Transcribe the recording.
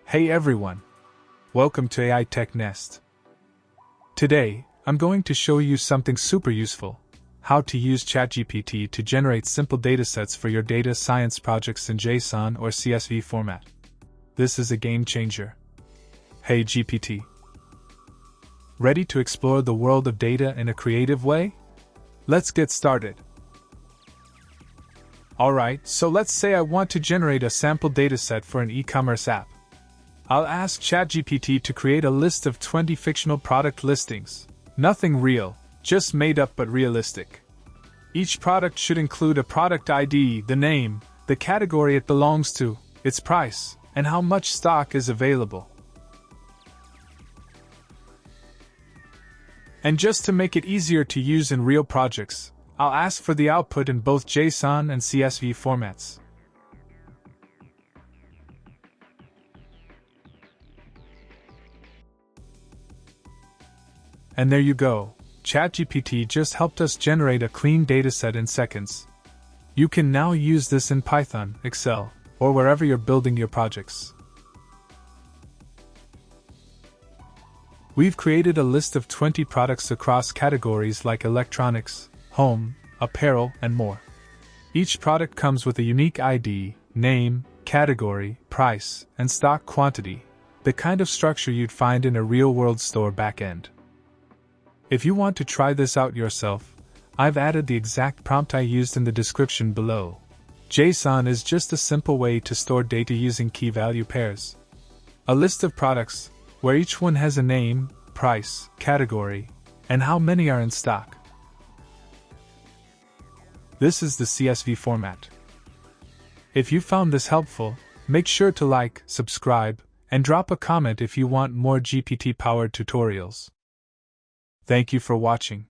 Hey everyone! Welcome to AI Tech Nest. Today, I'm going to show you something super useful: how to use ChatGPT to generate simple datasets for your data science projects in JSON or CSV format. This is a game changer. Hey GPT! Ready to explore the world of data in a creative way? Let's get started. Alright, so let's say I want to generate a sample dataset for an e-commerce app. I'll ask ChatGPT to create a list of 20 fictional product listings. Nothing real, just made up but realistic. Each product should include a product ID, the name, the category it belongs to, its price, and how much stock is available. And just to make it easier to use in real projects, I'll ask for the output in both JSON and CSV formats. And there you go, ChatGPT just helped us generate a clean dataset in seconds. You can now use this in Python, Excel, or wherever you're building your projects. We've created a list of 20 products across categories like electronics, home, apparel, and more. Each product comes with a unique ID, name, category, price, and stock quantity, the kind of structure you'd find in a real-world store backend. If you want to try this out yourself, I've added the exact prompt I used in the description below. JSON is just a simple way to store data using key-value pairs. A list of products, where each one has a name, price, category, and how many are in stock. This is the CSV format. If you found this helpful, make sure to like, subscribe, and drop a comment if you want more GPT-powered tutorials. Thank you for watching.